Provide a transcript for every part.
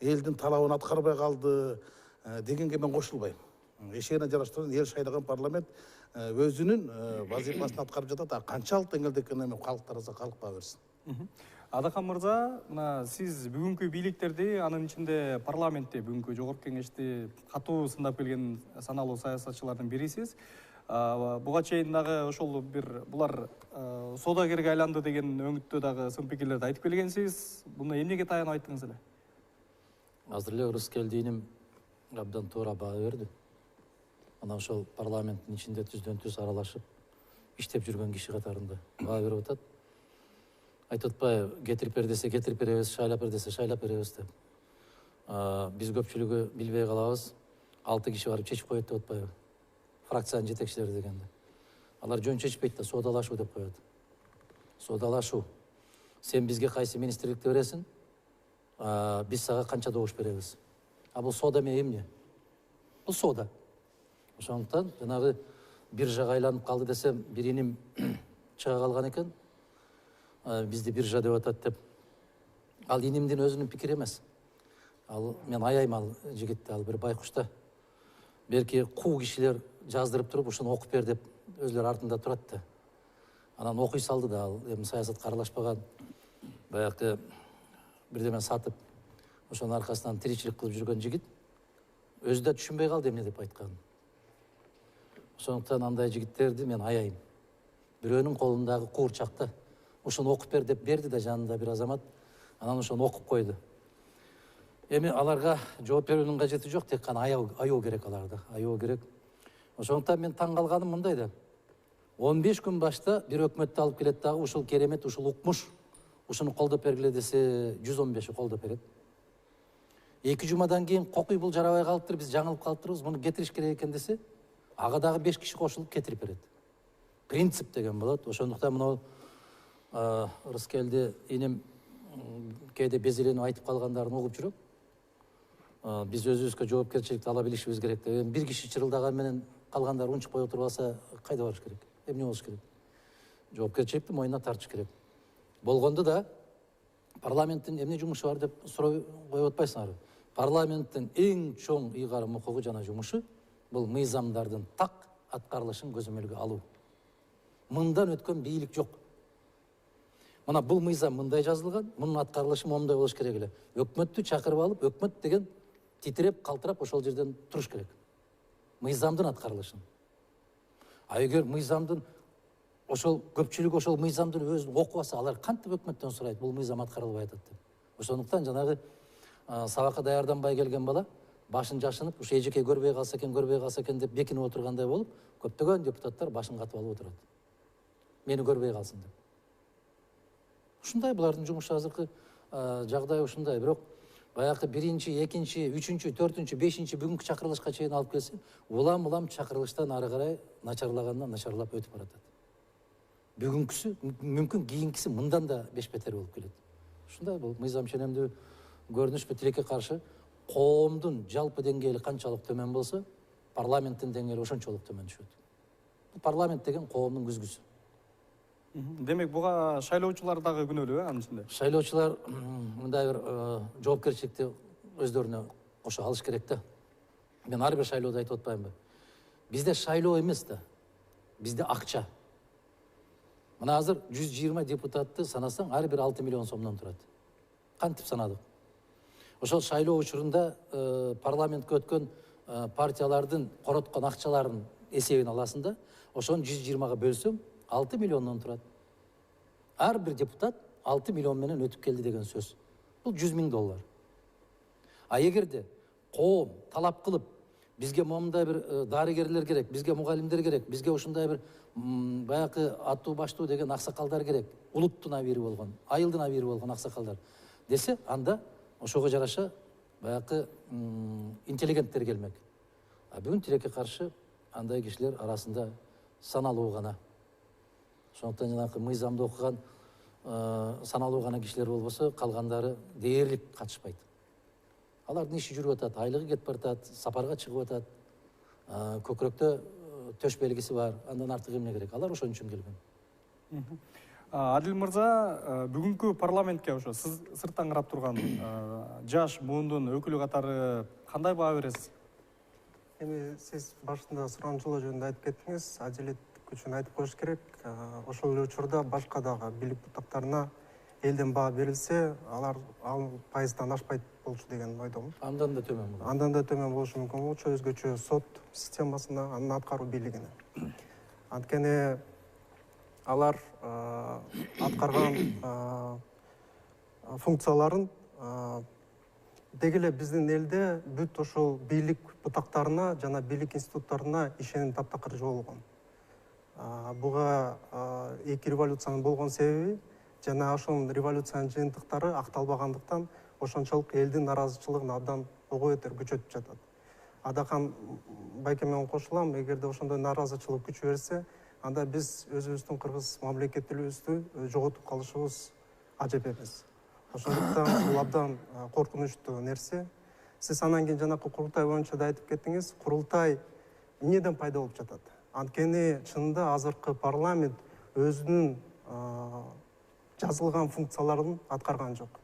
элдин талабын аткарбай калды дегенге мен кошулбайм. Эшегине жараштырган эл шайлаган парламент өзүнүн вазифасын аткарып жатат. Канчалык деңгээлде экенин эми калк тараса калк баа берсин. Адакан мырза, мына сиз бүгүнкү бийликтерди, анын ичинде парламентте бүгүнкү жогорку кеңешти катуу сындап келген саналуу саясатчылардын бирисиз. Буга чейин дагы ошол булар соодагерге айланды деген өңүттө дагы сын пикирлерди айтып келгенсиз. Буну эмнеге таянып айттыңыз эле? Азыр эле Рыскелди иним абдан туура баа берди. Ана ошол парламенттин ичинде түздөн түз аралашып иштеп жүргөн киши катарында баа берип атат. Айтып атпайбы, кетирип бер десе кетирип беребиз, шайлап бер десе шайлап беребиз деп. Биз көпчүлүгү билбей калабыз. 6 киши барып чечип коет деп атпайбы? Фракциянын жетекчилери дегенде. Алар жөн чечпейт да, соодалашуу деп коет. Соодалашуу. Сен бизге кайсы министрликти бересиң? Биз сага канча добуш беребиз? Бул соода эмне? Бул соода. Ошондуктан жанагы биржага айланып калды десем, бир иним чыга калган экен. Бизди биржа деп атат деп. Ал инимдин өзүнүн пикири эмес. Мен аяйм ал жигитти, ал бир байкушта. Берки куу кишилер жаздырып туруп, ушуну окуп бер деп өзлөр артында турат да. Анан окуй салды да, ал эми саясатка аралашпаган, баягы бирдеме сатып, ошонун аркасынан тиричилик кылып жүргөн жигит өзү да түшүнбөй калды эмне деп айтканын. Ошондуктан андай жигиттерди мен аяйм. Бирөөнүн колундагы куурчакта ушуну окуп бер деп берди да, жанында бир азамат, анан ошону окуп койду. Эми аларга жооп берүүнүн кажети жок, тек кана аябуу керек аларды, аябуу керек. Ошондуктан мен таң калганым мындай да. 15 күн башта бир өкмөттү алып келет дагы, ушул керемет, ушул укмуш, ушуну колдоп бергиле десе 115 колдоп берет. 2 жумадан кийин кокуй бул жарабай калыптыр, биз жаңылып калыптырбыз, муну кетириш керек экен десе, ага дагы 5 киши кошулуп кетирип берет. Принцип деген болот. Ошондуктан мына Рыскелди иним кээде безеленип айтып калгандарын угуп жүрөм. Биз өзүбүзгө жоопкерчиликти ала билишибиз керек деп. Бир киши чырылдаган менен калгандары унчукпай отуруп алса, кайда барыш керек? Эмне болуш керек? Жоопкерчиликти мойнуна тартыш керек. Болгондо да парламенттин эмне жумушу бар деп суроо коюп атпайсыңарбы? Парламенттин эң чоң ыйгарым укугу жана жумушу бул мыйзамдардын так аткарылышын көзөмөлгө алуу. Мындан өткөн бийлик жок. Мына бул мыйзам мындай жазылган, мунун аткарылышы момундай болуш керек эле. Өкмөттү чакырып алып, өкмөт деген титиреп, калтырап ошол жерден туруш керек. Мыйзамдын аткарылышын. Эгер мыйзамдын ошол көпчүлүк ошол мыйзамдын өзүн окубаса, алар кантип өкмөттөн сурайт, бул мыйзам аткарылбай атат деп. Ошондуктан жанагы сабакка даярданбай келген бала башын жашынып, ушу эжеке көрбөй калса экен деп бекинип отургандай болуп, көптөгөн депутаттар башын катып алып отурат. Мени көрбөй калсын деп. Ушундай булардын жумушу азыркы жагдай ушундай. Бирок баягы 1-2, 3, 4, 5 бүгүнкү чакырылышка чейин алып келсе, улам чакырылыштан ары карай начарлагандан начарлап өтүп баратат. Бүгүнкүсү мүмкүн кийинкиси мындан да бешбетер болуп келет. Ушундай бул мыйзам ченемдүү көрүнүш бу тилекке каршы коомдун жалпы деңгээли канчалык төмөн болсо, парламенттин деңгээли ошончолук төмөн түшөт. Бул парламент деген коомдун күзгүсү. Демек буга шайлоочулар дагы күнөөлүү, анын ичинде? Шайлоочулар мындай бир жоопкерчиликти өздөрүнө кошо алыш керек да. Мен ар бир шайлоодо айтып атпаймынбы? Бизде шайлоо эмес да. Бизде акча. Мына азыр 120 депутатты санасаң, ар бир 6 миллион сомдон турат. Кантип санадык? Ошол шайлоо учурунда парламентке өткөн партиялардын короткон акчаларын эсебин аласың да, ошону 120га бөлсөң 6 миллиондон турат. Ар бир депутат 6 миллион менен өтүп келди деген сөз. Бул $100,000. Эгерде коом талап кылып, бизге момундай бир дарыгерлер керек, бизге мугалимдер керек, бизге ушундай бир баягы аттуу баштуу деген аксакалдар керек, улуттун абийири болгон, айылдын абийири болгон аксакалдар десе, анда ошого жараша баягы интеллигенттер келмек. Бүгүн тилекке каршы андай кишилер арасында саналуу гана. Ошондуктан жанагы мыйзамды окуган саналуу гана кишилер болбосо, калгандары дээрлик катышпайт. Алардын иши жүрүп атат, айлыгы кетип баратат, сапарга чыгып атат, көкүрөктө төш белгиси бар, андан артык эмне керек? Алар ошон үчүн келген. Адил мырза, бүгүнкү парламентке ошо сиз сырттан карап турган жаш муундун өкүлү катары кандай баа бересиз? Эми сиз башында сурамчылоо жөнүндө айтып кеттиңиз, адилет күчүн айтып коюш керек. Ошол эле учурда башка дагы бийлик бутактарына элден баа берилсе, алар ал пайыздан ашпайт болчу деген ойдомун. Андан да төмөн болот. Андан да төмөн болушу мүмкүн болчу, өзгөчө сот системасына, анын аткаруу бийлигине. Анткени алар аткарган функцияларын деги эле биздин элде бүт ошол бийлик бутактарына жана бийлик институттарына ишеним таптакыр жоголгон. Буга эки революциянын болгон себеби жана ошол революциянын жыйынтыктары акталбагандыктан ошончолук элдин наразычылыгын абдан ого бетер күчөтүп жатат. Адакан байке менен кошулам, эгерде ошондой наразычылык күчө берсе, анда биз өзүбүздүн кыргыз мамлекеттүүлүгүбүздү жоготуп калышыбыз ажеп эмес. Ошондуктан бул абдан коркунучтуу нерсе. Сиз анан кийин жанакы курултай боюнча да айтып кеттиңиз. Курултай эмнеден пайда болуп жатат? Анткени чынында азыркы парламент өзүнүн жазылган функцияларын аткарган жок.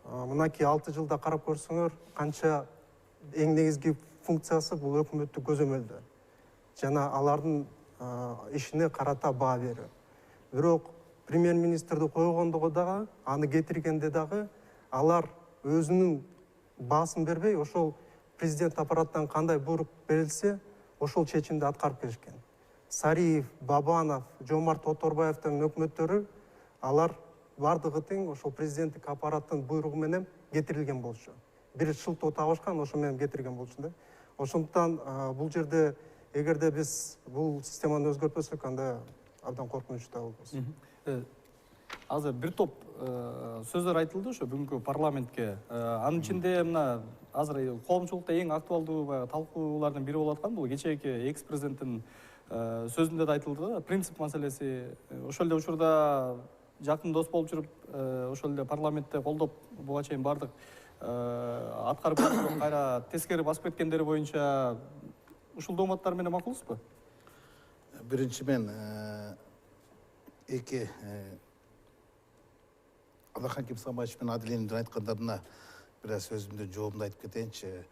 Мынакей 6 жылда карап көрсөңөр, канча эң негизги функциясы бул өкмөттү көзөмөлдөө жана алардын ишине карата баа берүү. Бирок премьер-министрди койгондого дагы, аны кетиргенде дагы алар өзүнүн баасын бербей, ошол президент аппараттан кандай буйрук берилсе, ошол чечимди аткарып келишкен. Сариев, Бабанов, Жомарт Оторбаевдин өкмөттөрү алар бардыгы тең ошол президенттик аппараттын буйругу менен кетирилген болчу. Бир шылтоо табышкан, ошо менен кетирген болчу да. Ошондуктан бул жерде эгерде биз бул системаны өзгөртпөсөк, анда абдан коркунучтуу болобуз. Азыр бир топ сөздөр айтылды ошо бүгүнкү парламентке. Анын ичинде мына азыр коомчулукта эң актуалдуу талкуулардын бири болуп аткан бул кечээки экс-президенттин сөзүндө да айтылды да, принцип маселеси. Ошол эле учурда жакын дос болуп жүрүп, ошол эле парламентте колдоп буга чейин бардык аткарып жатып кайра тескери басып кеткендери боюнча ушул дооматтар менен макулсузбу? Биринчи мен эки Алахан Кимсанбаевич менен Адилдин айткандарына бир аз өзүмдүн жообумду айтып кетейинчи.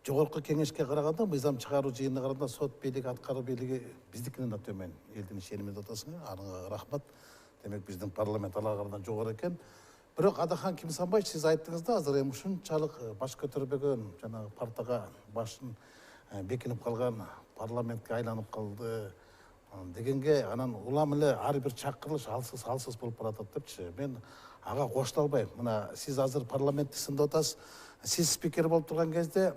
Жогорку кеңешке караганда, мыйзам чыгаруу жыйынына караганда сот бийлиги, аткаруу бийлиги биздикинен да төмөн. Элдин ишеними деп атасыңар, ага рахмат. Демек биздин парламент аларга караганда жогору экен. Бирок Алахан Кимсанбаевич, сиз айттыңыз да, азыр эми ушунчалык баш көтөрбөгөн, жанагы партага башын бекинип калган парламентке айланып калды дегенге, анан улам эле ар бир чакырылыш алсыз болуп баратат депчи. Мен ага кошула албайм. Мына сиз азыр парламентти сындап атасыз. Сиз спикер болуп турган кезде,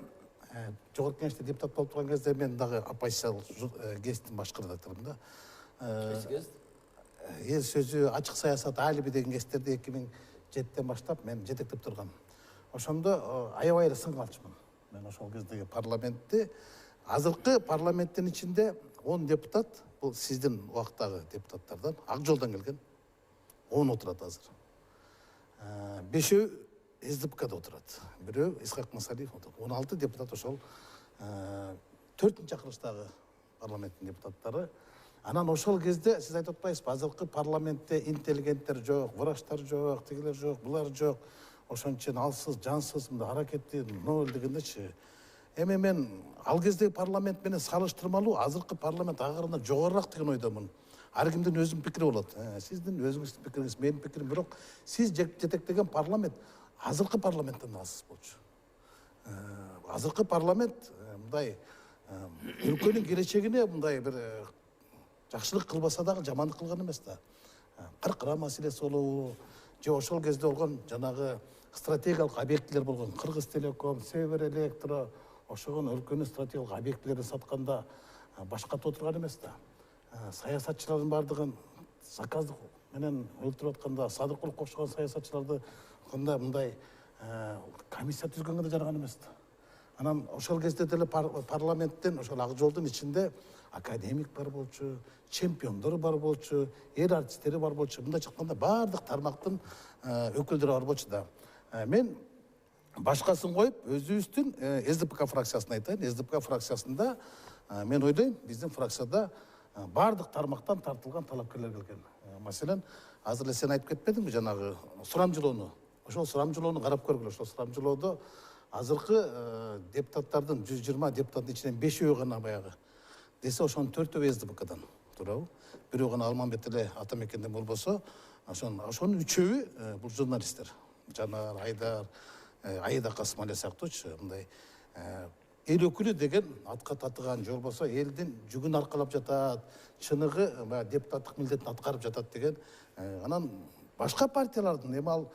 жогорку кеңеште депутат болуп турган кезде мен дагы оппозициялык гезиттин башкарып атырмын да. Эл сөзү, ачык саясат, алиби деген гезиттерди 2007-тен баштап мен жетектеп тургам. Ошондо аябай эле сынга алчумун. Мен ошол кездеги парламентти, азыркы парламенттин ичинде 10 депутат, бул сиздин убактагы депутаттардан, ак жолдон келген 10 отурат азыр. 5-өө СДПКда отурат, бирөө Исхак Масалиев отурат. 16 депутат ошол 4-нчи чакырылыштагы парламенттин депутаттары. Анан ошол кезде сиз айтып атпайсызбы, азыркы парламентте интеллигенттер жок, врачтар жок, тигилер жок, булар жок. Ошон үчүн алсыз, жансыз мындай аракетти ноль дегендечи. Эми мен ал кездеги парламент менен салыштырмалуу азыркы парламент агарына жогорураак деген ойдомун. Ар кимдин өзүнүн пикири болот. Сиздин өзүңүздүн пикириңиз, менин пикирим, бирок сиз жетектеген парламент азыркы парламенттен алсыз болчу. Азыркы парламент мындай өлкөнүн келечегине мындай бир жакшылык кылбаса дагы жамандык кылган эмес да. Кыркыра маселеси болобу, же ошол кезде болгон жанагы стратегиялык объектилер болгон Кыргыз Телеком, Север Электро, ошогон өлкөнүн стратегиялык объектилерин сатканда башката отурган эмес да. Саясатчылардын бардыгын заказдык менен өлтүрүп атканда, Садыкуловго окшогон саясатчыларды мындай комиссия түзгөнгө да жараган эмес да. Анан ошол кезде деле парламенттен ошол ак жолдун ичинде академик бар болчу, чемпиондор бар болчу, эл артисттери бар болчу. Мындай чыкканда баардык тармактын өкүлдөрү бар болчу да. Мен башкасын коюп, өзүбүздүн СДПК фракциясын айтайын. СДПК фракциясында мен ойлойм, биздин фракцияда бардық тармақтан тартылған талапкерлер келген. Мәселен, азыр эле сен айтып кетпедиңби жанагы сурамжылоону? Ошол сурамжылоону карап көргүлө. Ошол сурамжылоодо азыркы депутаттардын 120 депутаттын ичинен 5-өө гана баягы десе, ошонун 4-өө СДПКдан туурабы? Бирөө гана Алмамбет эле Атамекенден болбосо, ошонун 3-өө бул журналисттер. Жанар, Айдар, Аида Касымали сыяктуучу мындай эл өкүлү деген атка татыган, же болбосо элдин жүгүн аркалап жатат, чыныгы депутаттык милдетин аткарып жатат деген. Анан башка партиялардын эми ал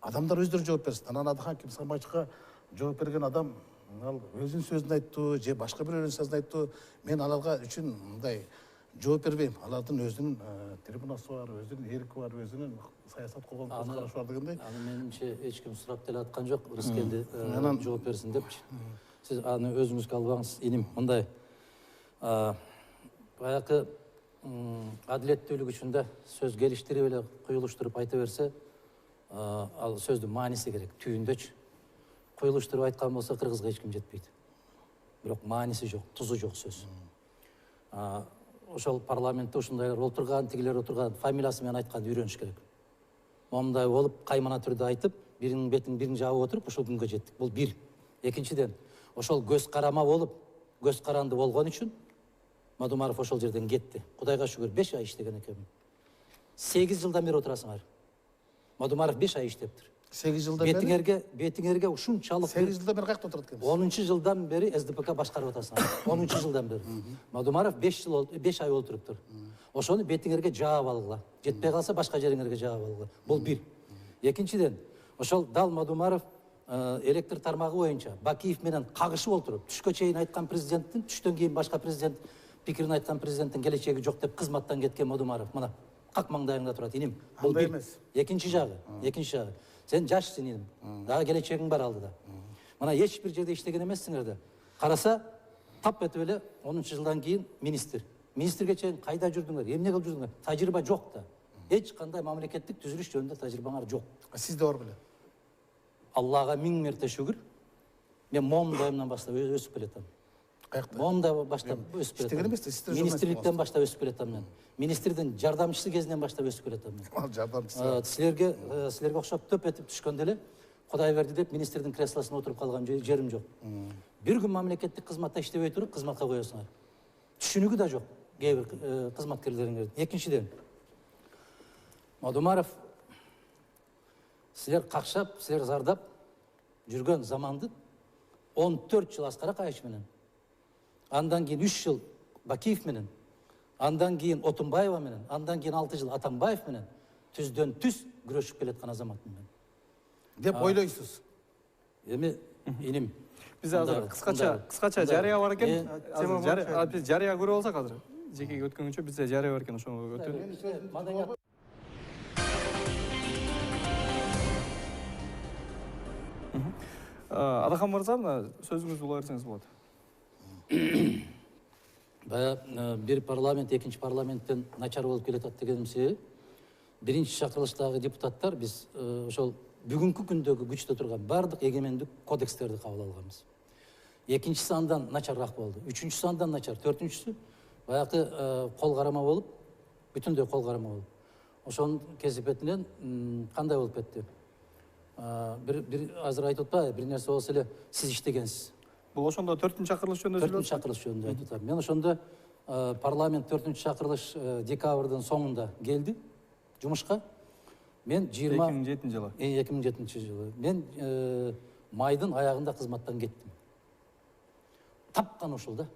адамдар өздөрү жооп берсин. Анан Адыхан Ким Самбайчка жооп берген адам ал өзүнүн сөзүн айттı, же башка бирөөнүн сөзүн айттı. Мен аларга үчүн мындай жооп бербейм. Алардын өзүнүн трибунасы бар, өзүнүн эрки бар, өзүнүн саясат кылган көз карашы бар дегендей. Аны менимче эч ким сурап деле аткан жок, Рыскелди жооп берсин депчи. Сиз аны өзүңүзгө албаңыз, иним. Мындай баягы адилеттүүлүк үчүн да сөз келиштирип эле куюлуштуруп айта берсе, ал сөздүн мааниси керек, түйүндөчү. Куюлуштуруп айткан болсо кыргызга эч ким жетпейт. Бирок мааниси жок, тузу жок сөз. Ошол парламентте ушундайлар отурган, тигилер отурган, фамилиясы менен айтканды үйрөнүш керек. Момундай болуп, каймана түрдө айтып, биринин бетин бирин жаап отуруп, ошол күнгө жеттик. Бул бир. Экинчиден, ошол көз карама болуп, көз каранды болгон үчүн Мадумаров ошол жерден кетти. Кудайга шүгүр 5 ай иштеген экенмин. 8 жылдан бери отурасыңар. Мадумаров 5 ай иштептир. 8 жылдан бери? Бетиңерге ушунчалык 8 жылдан бери кайякта отурат экенсиз? 10 жылдан бери СДПК башкарып атасыңар. 10 жылдан бери. Мадумаров 5 ай олтуруптур. Ошону бетиңерге жаап алгыла. Жетпей калса башка жериңерге жаап алгыла. Бул бир. Экинчиден, ошол дал Мадумаров электр тармагы боюнча Бакиев менен кагышып олтуруп, түшкө чейин айткан президенттин, түштөн кийин башка президент пикирин айткан президенттин келечеги жок деп кызматтан кеткен Мадумаров. Мына как маңдайыңда турат, иним. Бул Андай бир. эмес. Экинчи жагы. Сен жашсың, иним. Дагы келечегиң бар алдыда. Мына эч бир жерде иштеген эмессиңер да. Караса, тап этип эле 10 жылдан кийин министр. Министрге чейин кайда жүрдүңөр? Эмне кылып жүрдүңөр? Тажрыйба жок да. Эч кандай мамлекеттик түзүлүш жөнүндө тажрыйбаңар жок. Сизде бар беле? Аллага 1000 мерте шүгүр. Мен момдайымдан баштап өсүп келатам. Каякта? Момда баштап өсүп Иштеген келатам. эмес, сиздер Министрликтен баштап өсүп келатам мен. Министрдин жардамчысы кезинен баштап өсүп келатам мен. Ал жардамчысы. Силерге окшоп төп этип түшкөндө эле Кудай берди деп министрдин креслосуна отуруп калган жерим жок. Бир күн мамлекеттик кызматта иштебей туруп кызматка коесуңар. Түшүнүгү да жок кээ бир кызматкерлериңердин. Экинчиден, Мадумаров силер какшап, силер зардап жүргөн заманды 14 жыл Аскар Акаевич менен, андан кийин 3 жыл Бакиев менен, андан кийин Отунбаева менен, андан кийин 6 жыл Атамбаев менен түздөн түз күрөшүп келаткан азаматмын мен. Деп ойлойсуз. Эми иним. Биз азыр кыскача жарыя бар экен. Биз жарыя көрүп алсак азыр. Жекеге өткөнгөнчө бизде жарыя бар экен, ошону өтөлүп. Адыхан мырза, сөзүңүздү ула берсеңиз болот. Бая бир парламент, экинчи парламенттен начар болуп келатат дегеним себеби, биринчи чакырылыштагы депутаттар биз ошол бүгүнкү күндөгү күчтө турган бардык эгемендик кодекстерди кабыл алганбыз. Экинчиси андан начарыраак болду. Үчүнчүсү андан начар, төртүнчүсү баягы кол карама болуп, бүтүндөй кол карама болуп. Ошонун кесипетинен кандай болуп кетти? Бир азыр айтып атпайбы, бир нерсе болсо эле сиз иштегенсиз. Бул ошондо 4-чакырылыш жөнүндө сөйлөп. 4-чакырылыш жөнүндө айтып атам. Мен ошондо парламент 4-чакырылыш декабрдын соңунда келди жумушка. Мен 2007 жылы. 2007 жылы. Мен майдын аягында кызматтан кеттим. Тапкан ошол да.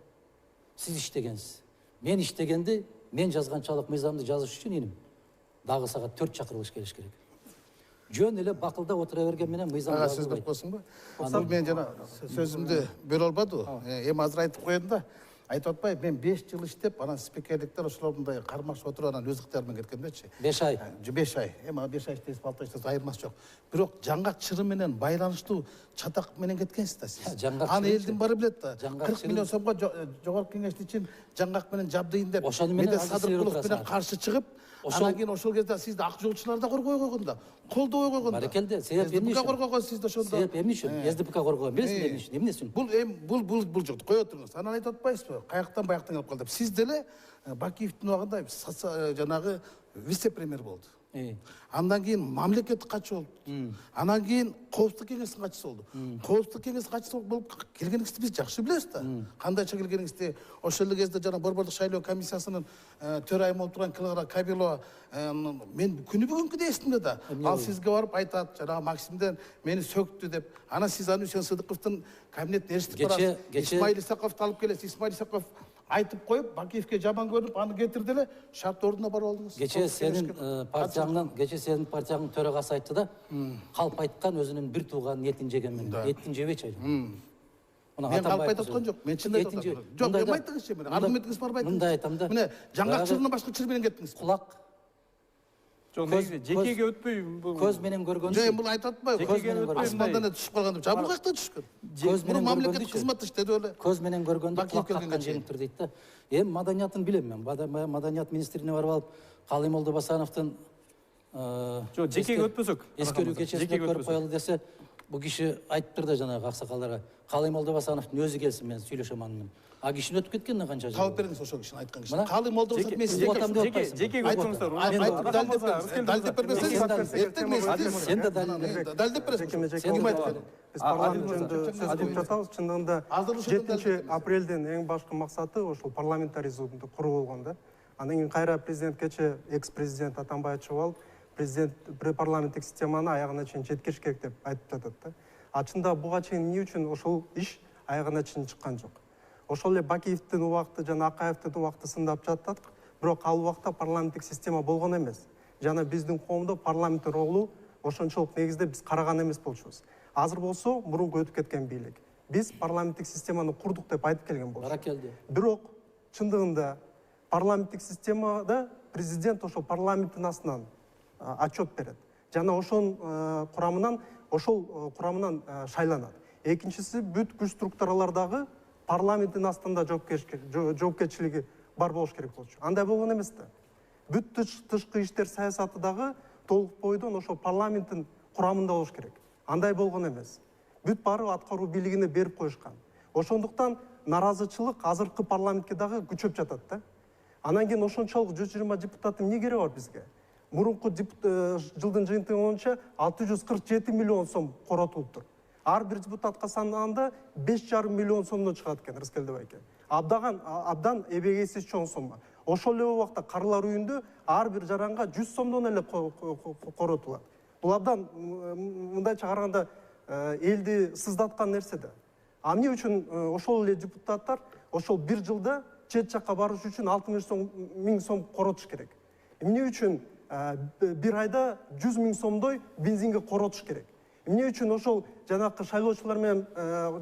Сиз иштегенсиз. Мен иштегенди, мен жазганчалык мыйзамды жазыш үчүн иним. Дагы сагат 4 чакырылыш келиш керек. Жөн эле бакылда отура берген менен мыйзам жазылбайт. Сөз берип койсуңбу? Бул мен жана сөзүмдү бөлө албадыбы? Эми азыр айтып коеюн да. Айтып атпайбы, мен 5 жыл иштеп, анан спикерликтер ошолордундай кармашып отуруп, анан өз ыктыяры менен кеткемдечи. 5 ай. 5 ай. Эми 5 ай иштесип, 6 ай иштесип айырмасы жок. Бирок жаңгак чыры менен байланыштуу чатак менен кеткенсиз да сиз. Аны элдин баары билет да. 40 миллион сомго жогорку кеңеш үчүн жаңгак менен жабдыйын деп, Медет Садыркулов менен каршы чыгып, анан кийин ошол кезде сизди ак жолчулар да коргой койгон да. колдобой койгон да. Баракелде, себеп эмне СДПК үчүн? коргогон сиз да ошондо. Себеп эмне үчүн? СДПК коргогон билесиз эмне үчүн? Эмне үчүн? Бул жокты кое туруңуз. Анан айтып атпайсызбы? Каяктан баяктан келип калды деп. Сиз деле Бакиевдин убагында жанагы вице-премьер болду. Андан кийин мамлекеттик катчы болду. Анан кийин коопсуздук кеңесинин катчысы болду. Коопсуздук кеңесинин катчысы болуп келгениңизди биз жакшы билебиз да. Кандайча келгениңизди ошол эле кезде жана Борбордук шайлоо комиссиясынын төрайымы болуп турган Клара Кабилова мен күнү бүгүнкүдөй эсимде да. Ал сизге барып айтат, жанагы Максимден мени сөктү деп. Анан сиз аны Үсен Сыдыковдун кабинетине эшитип барасыз. Исмаил Исаковду алып келесиз. Исмаил Исаков айтып коюп, Бакиевке жаман көрүп, аны кетирди эле, шарт ордуна барып алдыңыз. Кече сенин партияңдын төрагасы айтты да, калп айткан өзүнүн бир тууганын этин жеген менен. Этин жебечи айдым. Мен калп айтып аткан жок, мен чын айтып атам. Жок, эми айтыңызчы мени. Аргументиңиз барбы айтыңыз. Мындай айтам да. Мына жаңгак чырынан башка чыр менен кеттиңиз. Кулак Жок, негизи жекеге өтпөй көз менен көргөндү. Жок, бул айтып атпайбы? Жекеге өтпөй Асмандан эле түшүп калган деп. Жабыл каяктан түшкөн? Көз менен мамлекеттик кызматтыш деди эле. Көз менен көргөндү, Бакиев кулак каккан жеңиптир дейт да. Эми маданиятын билем мен. Маданият министрине барып алып, Калый Молдобасановдун жок, жекеге өтпөсөк. эскерүү кечесинде көрүп коелу десе, бул киши айтыптыр да жанагы аксакалдарга. Калый Молдобасановдун өзү келсин, мен сүйлөшөм анын. А кишини өтүп кеткен канча жыл. Таап бериңиз ошол кишини айткан кишини. Калый Молдобасанов мен жекеге өтсөңүздөр. далдеп бербесеңиз, эртең мен Сен да далдеп бересиз. Биз парламент жөнүндө сөз кылып жатабыз. Чындыгында 7 апрелден эң башкы максаты ошол парламентаризмди куруу болгон да. Андан кийин кайра президент кече экс-президент Атамбаев чыгып алып, президент парламенттик системаны аягына чейин жеткириш керек деп айтып жатат да. А чында буга чейин эмне үчүн ошол иш аягына чейин чыккан жок? Ошол эле Бакиевдин убакыты жана Акаевдин убакыты сындап жатат, бирок ал убакта парламенттик система болгон эмес. Жана биздин коомдо парламенттин ролу ошончолук негизде биз караган эмес болчубуз. Азыр болсо мурунку өтүп кеткен бийлик. Биз парламенттик системаны курдук деп айтып келген болчу. Баракелди. Бирок чындыгында парламенттик системада президент ошол парламенттин астынан отчет берет. Жана ошол курамынан шайланат. Экинчиси бүт күч структуралардагы парламенттин астында жоопкерчилиги бар болуш керек болчу. Андай болгон эмес да. Бүт тышкы иштер саясаты дагы толук бойдон ошол парламенттин курамында болуш керек. Андай болгон эмес. Бүт баары аткаруу бийлигине берип коюшкан. Ошондуктан наразычылык азыркы парламентке дагы күчөп жатат да. Анан кийин ошончолук 120 депутаттын эмне кереги бар бизге? Мурунку жылдын жыйынтыгы боюнча 647 миллион сом коротулуптур. Ар бир депутатка санаганда 5,5 миллион сомдон чыгат экен Рыскелди байке. Абдан эбегейсиз чоң сомма. Ошол эле убакта карылар үйүндө ар бир жаранга 100 сомдон эле коротулат. Бул абдан мындайча караганда элди сыздаткан нерсе да. А эмне үчүн ошол эле депутаттар ошол бир жылда чет жакка барыш үчүн 60 миң сом коротуш керек? Эмне үчүн бир айда 100 миң сомдой бензинге коротуш керек? Эмне үчүн ошол жанакы шайлоочулар менен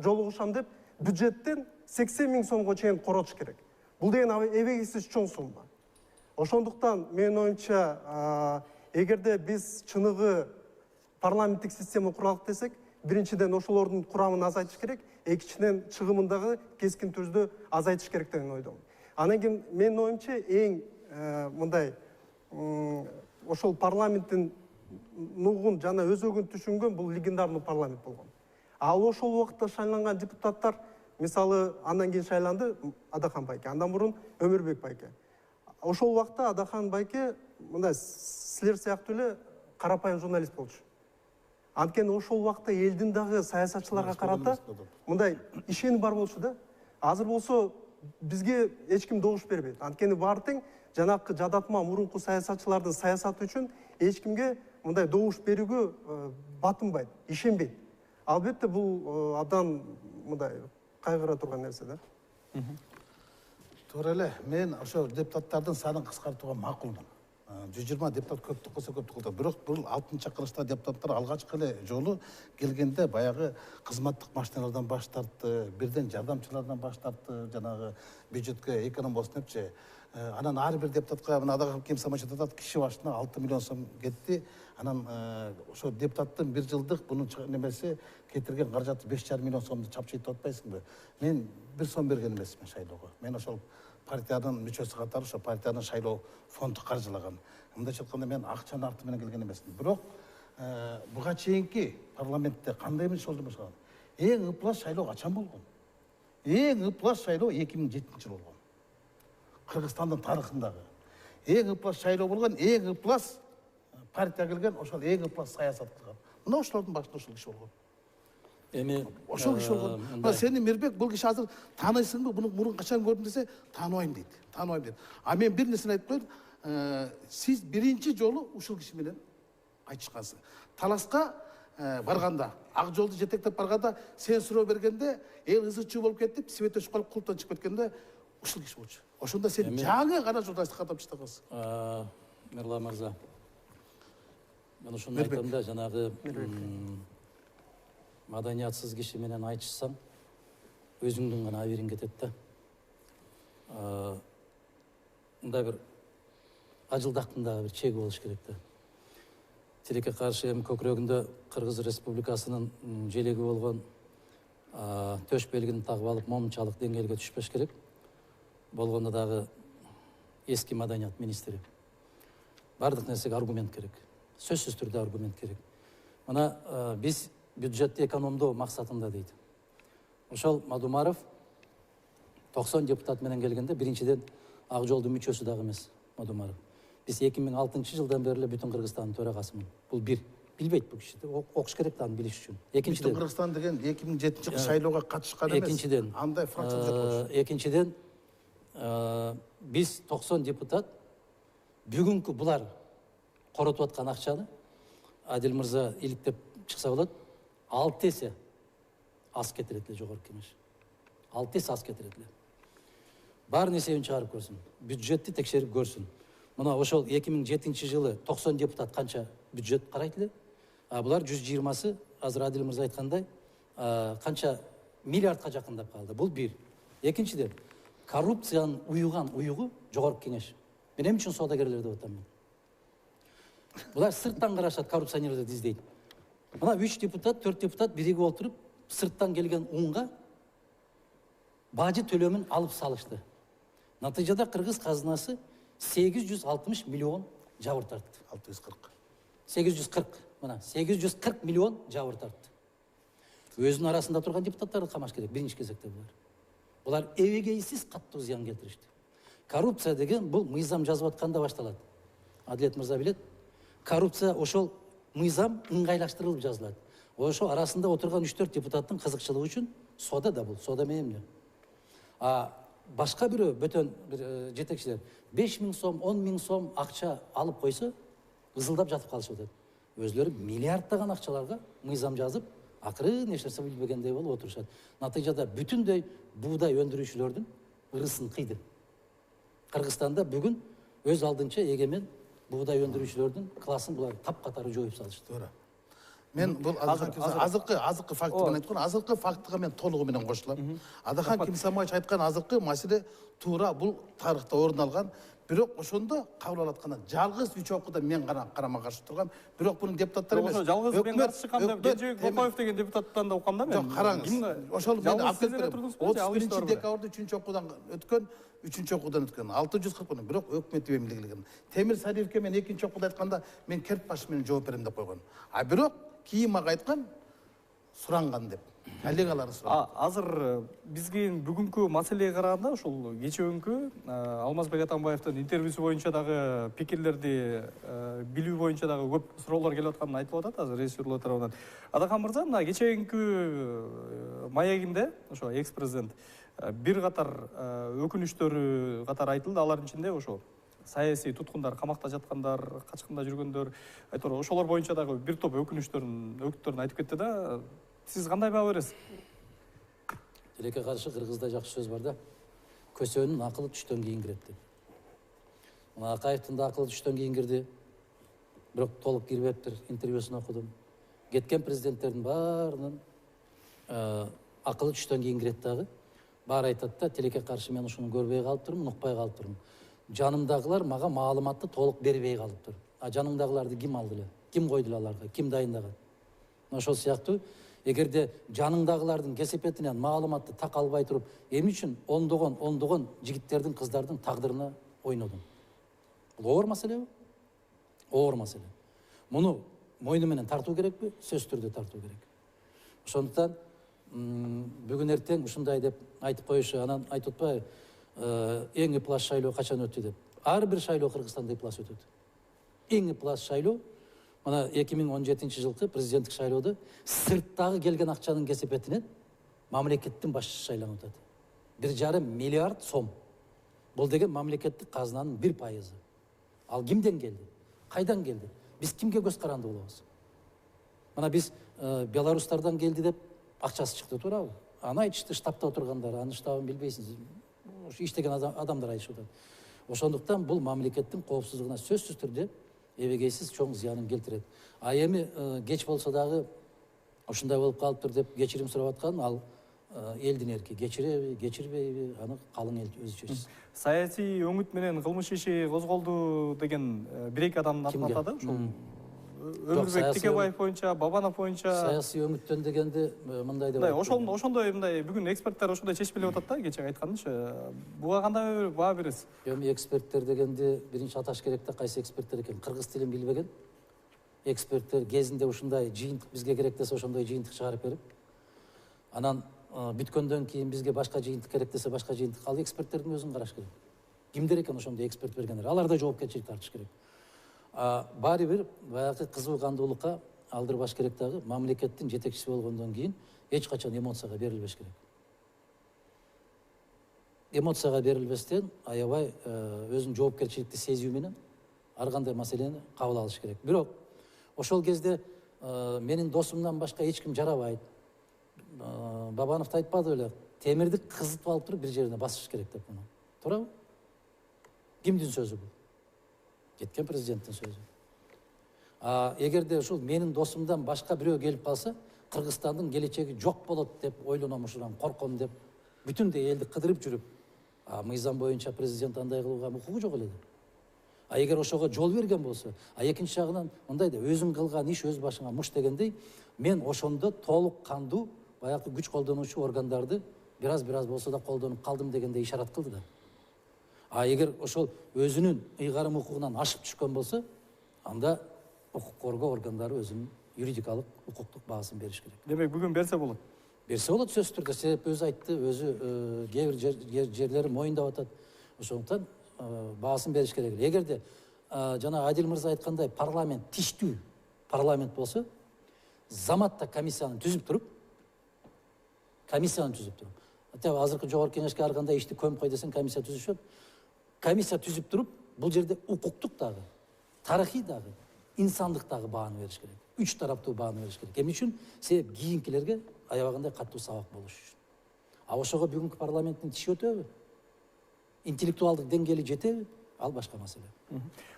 жолугушам деп бюджеттен 80 миң сомго чейин коротуш керек? Бул деген эбегейсиз чоң сумма. Ошондуктан менин оюмча эгерде биз чыныгы парламенттик система куралык десек, биринчиден ошолордун курамын азайтыш керек, экинчиден чыгымын дагы кескин түрдө азайтыш керек деген ойдомун. Анан кийин менин оюмча эң мындай ошол парламенттин нугун жана өзөгүн түшүнгөн бул легендарный парламент болгон. Ал ошол убакта шайланган депутаттар, мисалы андан кийин шайланды Адахан байке, андан мурун Өмүрбек байке. Ошол убакта Адахан байке мындай силер сыяктуу эле карапайым журналист болчу. Анткени ошол убакта элдин дагы саясатчыларга карата мындай ишеним бар болчу да. Азыр болсо бизге эч ким добуш бербейт. Анткени баары тең жанакы жадатма мурунку саясатчылардын саясаты үчүн эч кимге мындай добуш берүүгө батынбайт, ишенбейт. Албетте бул абдан мындай кайгыра турган нерсе да. Туура эле. Мен ошо депутаттардын санын кыскартууга макулмун. 120 депутат көптүк болсо көптүк болот. Бирок бул 6-чакырышта депутаттар алгачкы эле жолу келгенде баягы кызматтык машиналардан баш тартты, бирден жардамчылардан баш тартты, жанагы бюджетке эконом болсун депчи. Анан ар бир депутатка мына Адахан Кем Самачев атат, киши башына 6 миллион сом кетти. Анан ошо депутаттын бир жылдык бунун немеси кетирген каражаты 5,5 миллион сомду чапчыйт деп атпайсыңбы? Мен бир сом берген эмесмин шайлоого. Мен ошол партиянын мүчөсү катары ошо партиянын шайлоо фонду каржылаган. Мындайча айтканда мен акчанын арты менен келген эмесмин. Бирок буга чейинки парламентте кандай эмне болду башка? Эң ыплас шайлоо качан болгон? Эң ыплас шайлоо 2007-жылы болгон. Кыргызстандын тарыхындагы. Эң ыплас шайлоо болгон, эң ыплас партия келген, ошол эң ыплас саясат кылган. Мына ошолордун башында ошол киши болгон. Эми Ошол киши болгон. Мына сени Мирбек бул киши азыр тааныйсыңбы? Буну мурун качан көрдүм десе, тааныбайм дейт. Тааныбайм дейт. А мен бир нерсени айтып коеюн. Сиз биринчи жолу ушул киши менен айтышкансың. Таласка барганда, ак жолду жетектеп барганда, сен суроо бергенде, эл ызы-чуу болуп кетип, свет өчүп калып, кулуптан чыгып кеткенде ушул киши болчу. Ошондо сен жаңы гана журналисттикке катып таштагансың. Мирлан мырза, мен ушуну айтам да, жанагы маданиятсыз киши менен айтышсаң, өзүңдүн гана абириң кетет да. Мындай бир ажылдактын дагы бир чеги болуш керек да. Тилекке каршы эми көкүрөгүндө Кыргыз Республикасынын желеги болгон төш белгини тагып алып, момунчалык деңгээлге түшпөш керек. Болгондо дагы эски маданият министри. Бардык нерсеге аргумент керек. Сөзсүз түрдө аргумент керек. Мына биз бюджетти экономдоо максатында дейт. Ошол Мадумаров 90 депутат менен келгенде биринчиден ак жолдун мүчөсү дагы эмес Мадумаров. Биз 2006-жылдан бери эле бүтүн Кыргызстандын төрагасымын. Бул бир. Билбейт бул киши. Окуш керек да аны билиш үчүн. Экинчиден Бүтүн Кыргызстан деген 2007-жылы шайлоого катышкан эмес. Экинчиден Андай фракция жок. Экинчиден биз 90 депутат бүгүнкү булар коротуп аткан акчаны Адил мырза иликтеп чыкса болот, 6 эсе аз кетирет эле жогорку кеңеш. 6 эсе аз кетирет эле. Баарын эсебин чыгарып көрсүн. Бюджетти текшерип көрсүн. Мына ошол 2007-жылы 90 депутат канча бюджет карайт эле? Булар 120сы азыр Адил мырза айткандай канча миллиардка жакындап калды. Бул бир. Экинчиден, коррупциянын уюган уюгу жогорку кеңеш. Мен эмне үчүн соодагерлер деп атам мен? Булар сырттан карашат, коррупционерлерди издейт. Мына 3 депутат, 4 депутат биригип отуруп, сырттан келген унга бажы төлөмүн алып салышты. Натыйжада Кыргыз казынасы 860 миллион жабыр тартты. 640. 840, мына 840 миллион жабыр тартты. Өзүнүн арасында турган депутаттарды камаш керек, биринчи кезекте булар. Булар эбегейсиз каттуу зыян келтиришти. Коррупция деген бул мыйзам жазып атканда башталат. Адилет мырза билет. Коррупция ошол мыйзам ыңгайлаштырылып жазылат. Ошо арасында отурган 3-4 депутаттын кызыкчылыгы үчүн сода да бул, сода менен эмне? Башка бирөө бөтөн бир жетекчилер 5.000 сом, 10.000 сом акча алып койсо, ызылдап жатып калышып атат. Өзлөрү миллиарддаган акчаларга мыйзам жазып, акыры нерсе билбегендей болуп отурушат. Натыйжада бүтүндөй буудай өндүрүүчүлөрдүн ырысын кыйды. Кыргызстанда бүгүн өз алдынча эгемен буудай өндүрүүчүлөрдүн классын булар тапкатары жоюп салышты. Туура. Мен бул азыркы факты менен айткан, азыркы фактыга мен толугу менен кошулам. Адахан Кимсамович айткан азыркы маселе туура бул тарыхта орун алган. Бирок ошондо кабыл алып атканда жалгыз 3 окууда мен гана карама каршы тургам. Бирок бунун депутаттары эмес. Ошо жалгыз мен каршы чыкканда Кенжебек Бокоев деген депутаттан да уккам да мен. Жок, караңыз. Ошол мен алып келип берем. 31-декабрда 3-чү окуудан өткөн, 3-чү окуудан өткөн. 640 миң, бирок өкмөт эмгилеген. Темир Сариевке мен 2-чү окууда айтканда мен керт башы менен жооп берем деп койгон. Бирок кийин мага айткан суранган деп. Коллегалары суранган. Азыр бизге бүгүнкү маселеге караганда ошол кечээкүнкү Алмазбек Атамбаевдин интервьюсу боюнча дагы пикирлерди билүү боюнча дагы көп суроолор келип атканын айтып атат азыр режиссерлор тарабынан. Адахан мырза, мына кечээкүнкү маегинде ошо экс-президент бир катар өкүнүчтөрү катары айтылды. Алардын ичинде ошо саясий туткундар, камакта жаткандар, качкында жүргөндөр, айтор ошолор боюнча дагы бир топ өкүттөрүн айтып кетти да. Сиз кандай баа бересиз? Тилекке каршы Кыргызда жакшы сөз бар да. Көсөнүн акылы түштөн кийин кирет деп. Мына Акаевдин да акылы түштөн кийин кирди. Бирок толук кирбептир, интервьюсун окудум. Кеткен президенттердин баарынын акылы түштөн кийин кирет дагы. Баары айтат да, тилекке каршы мен ушуну көрбөй калып турмун, укпай калып турмун. Жанымдагылар мага маалыматты толук бербей калыптыр. Жаныңдагыларды ким алды эле? Ким койду эле аларга? Ким дайындаган? Ошол сыяктуу эгерде жаныңдагылардын кесепетинен маалыматты так албай туруп, эмне үчүн ондогон жигиттердин, кыздардын тагдырына ойнодуң? Бул оор маселе бу. Оор маселе. Муну мойну менен тартуу керекпи? Сөзсүз түрдө тартуу керек. Ошондуктан бүгүн эртең ушундай деп айтып коюшу, анан айтып атпайбы, эң ыплас шайлоо качан өттү деп. Ар бир шайлоо Кыргызстанда ыплас өтөт. Эң ыплас шайлоо мына 2017 жылкы президенттик шайлоодо сырттагы келген акчанын кесепетинен мамлекеттин башчысы шайланып атат. 1,5 миллиард сом. Бул деген мамлекеттик казынанын 1%. Ал кимден келди? Кайдан келди? Биз кимге көз каранды болобуз? Мына биз беларустардан келди деп акчасы чыкты, туурабы? Аны айтышты, штабта отургандар, аны штабын билбейсиз. Иштеген адамдар айтышып атат. Ошондуктан бул мамлекеттин коопсуздугуна сөзсүз түрдө эбегейсиз чоң зыянын келтирет. А эми кеч болсо дагы ушундай болуп калыптыр деп кечирим сурап атканым, ал элдин эрки. Кечиреби, кечирбейби, аны калың эл өзү чечсин. Саясий өңүт менен кылмыш иши козголду деген бир-эки адамдын атын атады. Ошол Өмүрбек Текебаев боюнча, Бабанов боюнча. Саясий өңүттөн дегенде мындай деп. Ошондой мындай бүгүн эксперттер ошондой чечпелеп атат да, кече айтканынча. Буга кандай баа бересиз? Эми эксперттер дегенде биринчи аташ керек да, кайсы эксперттер экен. Кыргыз тилин билбеген эксперттер кезинде ушундай жыйынтык бизге керек десе ошондой жыйынтык чыгарып берип, анан бүткөндөн кийин бизге башка жыйынтык керек десе башка жыйынтык. Ал эксперттердин өзүн караш керек. Кимдер экен ошондой эксперт бергендер? Алар да жоопкерчилик тартыш керек. Баары бир баягы кызуу кандуулукка алдырбаш керек дагы, мамлекеттин жетекчиси болгондон кийин эч качан эмоцияга берилбеш керек. Эмоцияга берилбестен аябай өзүнүн жоопкерчиликти сезүү менен ар кандай маселени кабыл алыш керек. Бирок ошол кезде менин досумдан башка эч ким жарабайт. Бабанов айтпады эле, темирди кызытып алып туруп бир жерине басыш керек деп муну. Туурабы? Кимдин сөзү бул? Кеткен президенттин сөзү. Эгерде ушул менин досумдан башка бирөө келип калса, Кыргызстандын келечеги жок болот деп ойлоном, ушунан корком деп бүтүндөй элди кыдырып жүрүп, мыйзам боюнча президент андай кылууга укугу жок эле. Эгер ошого жол берген болсо, экинчи жагынан мындай да өзүң кылган иш өз башыңа муш дегендей, мен ошондо толук кандуу баягы күч колдонуучу органдарды бир аз болсо да колдонуп калдым дегенде ишарат кылды да. Эгер ошол өзүнүн ыйгарым укугунан ашып түшкөн болсо, анда укук коргоо органдары өзүнүн юридикалык, укуктук баасын бериш керек. Демек бүгүн берсе болот. Берсе болот сөзсүз түрдө, себеп өзү айтты, өзү кээ бир жерлери моюндап атат. Ошондуктан баасын бериш керек. Эгерде жана Адил мырза айткандай парламент тиштүү парламент болсо, заматта комиссияны түзүп туруп, азыркы жогорку кеңешке ар кандай ишти көмүп кой десең комиссия түзүшөт. Комиссия түзүп туруп, бул жерде укуктук дагы, тарыхый дагы, инсандык дагы бааны бериш керек. Үч тараптуу бааны бериш керек. Эмне үчүн? Себеп кийинкилерге аябагандай катуу сабак болуш үчүн. Ошого бүгүнкү парламенттин тиши өтөбү? Интеллектуалдык деңгээли жетеби? Ал башка маселе.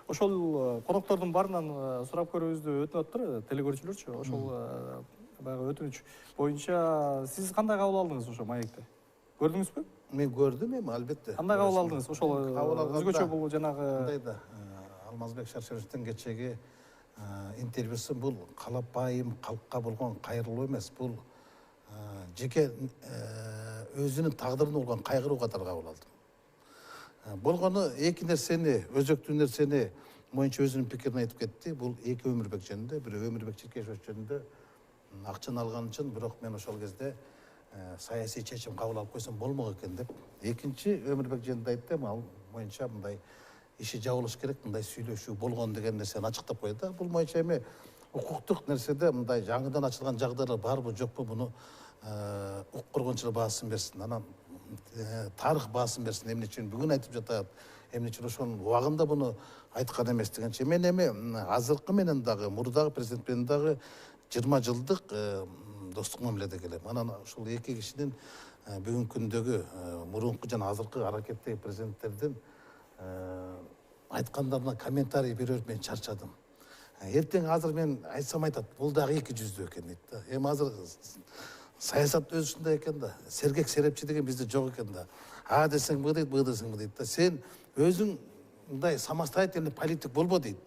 Ошол коноктордун баарынан сурап көрүүбүздү өтүнүп атыптыр, телекөрүүчүлөрчү. Ошол баягы өтүнүч боюнча сиз кандай кабыл алдыңыз ошо маекти? Көрдүңүзбү? Мен көрдүм эми, албетте. Кандай кабыл алдыңыз? Ошол өзгөчө бул жанагы мындай да Алмазбек Шаршеновичтин кечеги интервьюсу бул калапайым калкка болгон кайрылуу эмес, бул жеке өзүнүн тагдырына болгон кайгыруу катары кабыл алдым. Болгону эки нерсени, өзөктүү нерсени моюнча өзүнүн пикирин айтып кетти. Бул эки Өмүрбек жөнүндө, бирөө Өмүрбек Чиркешев жөнүндө акчаны алган үчүн, бирок мен ошол кезде саясий чечим кабыл алып койсом болмок экен деп. Экинчи Өмүрбек жөнүндө айтты, ал моюнча мындай иши жабылыш керек, мындай сүйлөшүү болгон деген нерсени ачыктап койду. Бул моюнча эми укуктук нерседе мындай жаңыдан ачылган жагдайлар барбы жокпу, муну укук коргоончулар баасын берсин. Анан тарых баасын берсин. Эмне үчүн бүгүн айтып жатат, эмне үчүн ошонун убагында буну айткан эмес дегенче. Мен эми азыркы менен дагы, мурдагы президент менен дагы 20 жылдык достук мамиледе келем. Анан ушул эки кишинин бүгүнкү күндөгү мурунку жана азыркы аракеттеги президенттердин айткандарына комментарий берип мен чарчадым. Эртең азыр мен айтсам айтат, бул дагы эки жүздүү экен дейт да. Эми азыр саясат өзү ушундай экен да. Сергек серепчи деген бизде жок экен да. А десең бу дейт, бу десең бу дейт да. Сен өзүң мындай самостоятельный политик болбо дейт.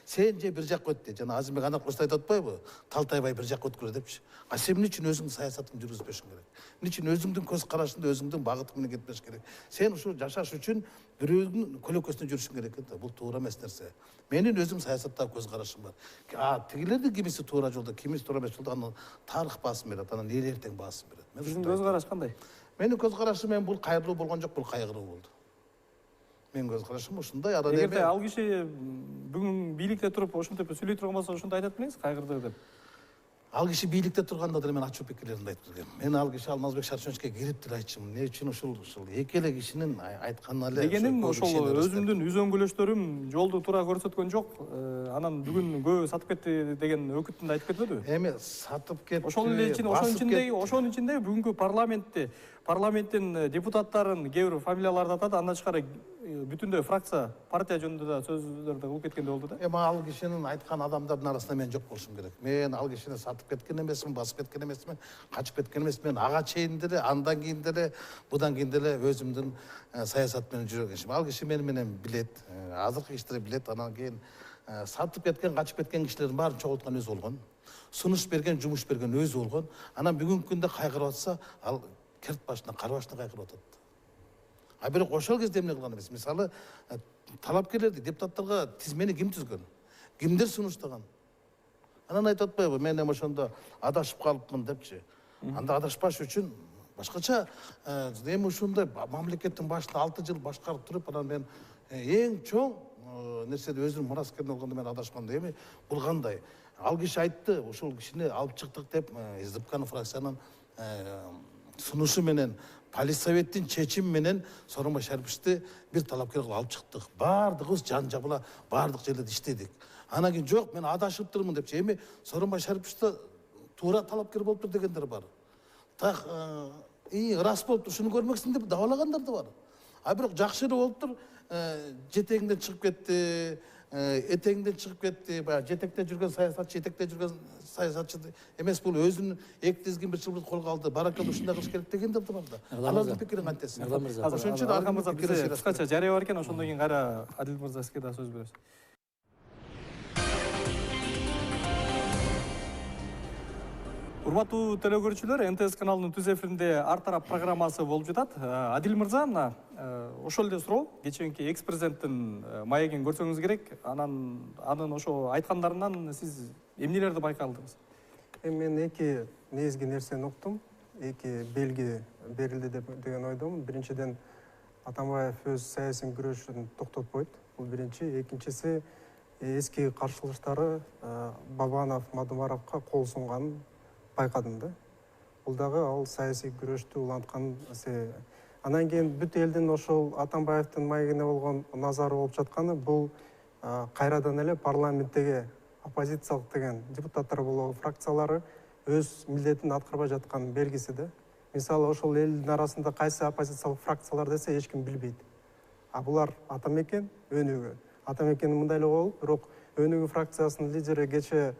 сен же бир жакка өт жана Азимбек Анаркулович айтып атпайбы, Талтайбай бир жакка өткүлө депчи. Сен эмне үчүн өзүңдүн саясатыңды жүргүзбөшүң керек? Эмне үчүн өзүңдүн көз карашыңды, өзүңдүн багытың менен кетпеш керек? Сен ушул жашаш үчүн бирөөнүн көлөкөсүнө жүрүшүң керек экен да. Бул туура эмес нерсе. Менин өзүм саясаттагы көз карашым бар. Тигилердин кимиси туура жолдо, кимиси туура эмес жолдо, анын тарых баасын берет, анан эл эртең баасын берет. Сиздин көз караш кандай? Менин көз карашым бул кайрылуу болгон жок, бул кайгыруу болду. Менин көз карашым ушундай. Эгерде ал киши бүгүн бийликте туруп ошентип сүйлөй турган болсо, ошондой айтат белеңиз, кайгырды деп. Ал киши бийликте турганда деле мен ачуу пикирлеримди айтып келгем. Мен ал киши Алмазбек Шарченовичке кирип деле айтчумун. Эмне үчүн ушул эки эле кишинин айтканына эле дегеним ошол өзүмдүн үзөңгүлөштөрүм жолду туура көрсөткөн жок. Анан бүгүн көбү сатып кетти деген өкүттү айтып кетпедиби? Эми сатып кетти. Ошонун ичинде бүгүнкү парламенттин депутаттарын кээ бир фамилияларды атады, андан тышкары бүтүндөй фракция, партия жөнүндө да сөздөрдү кылып кеткендей болду да. Эми ал кишинин айткан адамдардын арасында мен жок болушум керек. Мен ал кишини сатып кеткен эмесмин, басып кеткен эмесмин, качып кеткен эмесмин. Ага чейин деле, андан кийин деле, будан кийин деле өзүмдүн саясат менен жүргөн кишим. Ал киши мени менен билет, азыркы кишилер билет. Анан кийин сатып кеткен, качып кеткен кишилердин баарын чогулткан өзү болгон. Сунуш берген, жумуш берген өзү болгон. Анан бүгүнкү күндө кайгырып атса, ал керт башына, кар башына кайгырып атат. Бирок ошол кезде эмне кылган эмес. Мисалы, талапкерлерди, депутаттарга тизмени ким түзгөн? Кимдер сунуштаган? Анан айтып атпайбы, мен эми ошондо адашып калыпмын депчи. Анда адашпаш үчүн башкача эми ушундай мамлекеттин башында 6 жыл башкарып туруп, анан мен эң чоң нерседе өзүнүн мураскерин алганда мен адашканда эми бул кандай? Ал киши айтты, ушул кишини алып чыктык деп, СДПКнын фракциянын сунушу менен, Политсоветтин чечими менен Сооронбай Шариповичти бир талапкер кылып алып чыктык. Баардыгыбыз жан жабыла баардык жерлерде иштедик. Анан кийин жок, мен адашыптырмын депчи. Эми Сооронбай Шариповичти туура талапкер болуптур дегендер бар. Так, рас болуптур, ушуну көрмөксүң деп дабалагандар да бар. Бирок жакшы эле болуптур, жетегиңден чыгып кетти, этеңден чыгып кетти, баягы жетекте жүргөн саясатчы, этекте жүргөн саясатчы эмес, бул өзүнүн эки тизгин бир жылды колго алды. Баракалла ушундай кылыш керек дегендер да бар да. Алардын пикирин кантесин? Ошон үчүн Аркан мырза бизде кыскача жарыя бар экен, ошондон кийин кайра Адил мырза сизге да сөз беребиз. Урматтуу телекөрүүчүлөр, НТС каналынын түз эфиринде Ар тарап программасы болуп жатат. Адил мырза, мына ошол эле суроо, кечээки экс-президенттин маегин көрсөңүз керек. Анын ошо айткандарынан сиз эмнелерди байкадыңыз? Мен эки негизги нерсени уктум, эки белги берилди деген ойдомун. Биринчиден, Атамбаев өз саясий күрөшүн токтотпойт. Бул биринчи. Экинчиси, эски каршылыштары Бабанов, Мадумаровго кол сунганын байкадым да. Бул дагы ал саясий күрөштү уланткан себеби. Анан кийин бүт элдин ошол Атамбаевдин маегине болгон назары болуп жатканы бул кайрадан эле парламенттеги оппозициялык деген депутаттар болобу, фракциялары өз милдетин аткарбай жаткан белгиси да. Мисалы, ошол элдин арасында кайсы оппозициялык фракциялар десе эч ким билбейт. Булар Атамекен, Өнүгүү. Атамекен мындай эле болуп, бирок Өнүгүү фракциясынын лидери кечээ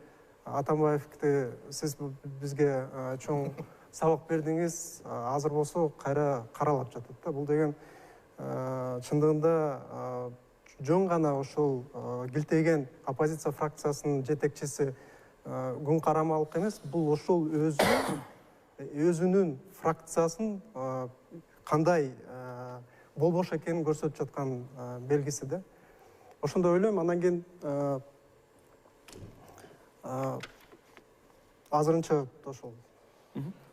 Атамбаевди сиз бизге чоң сабак бердиңиз, азыр болсо кайра каралап жатат да. Бул деген чындыгында жөн гана ошол килтеген оппозиция фракциясынын жетекчиси күн карамалык эмес, бул ошол өзүнүн фракциясын кандай болбош экенин көрсөтүп жаткан белгиси да. Ошондой ойлойм. Андан кийин азырынча ошол.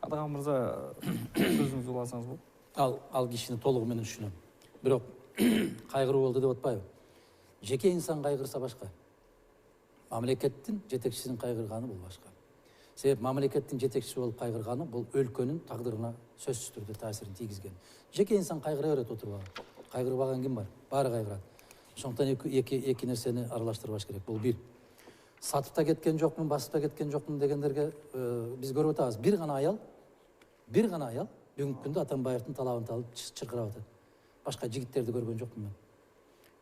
Атаган мырза, сөзүңүздү улансаңыз болот. Ал кишини толугу менен түшүнөм. Бирок кайгыруу болду деп атпайбы? Жеке инсан кайгырса башка. Мамлекеттин жетекчисинин кайгырганы бул башка. Себеп мамлекеттин жетекчиси болуп кайгырганы бул өлкөнүн тагдырына сөзсүз түрдө таасирин тийгизген. Жеке инсан кайгыра берет отурбаган. Кайгырбаган ким бар? Баары кайгырат. Ошондуктан эки нерсени аралаштырбаш керек. Бул бир. Сатып да кеткен жокмун, басып да кеткен жокмун дегендерге биз көрүп атабыз. Бир гана аял бүгүнкү күндө Атамбаевдин талабын талып чыркырап атат. Башка жигиттерди көргөн жокмун мен.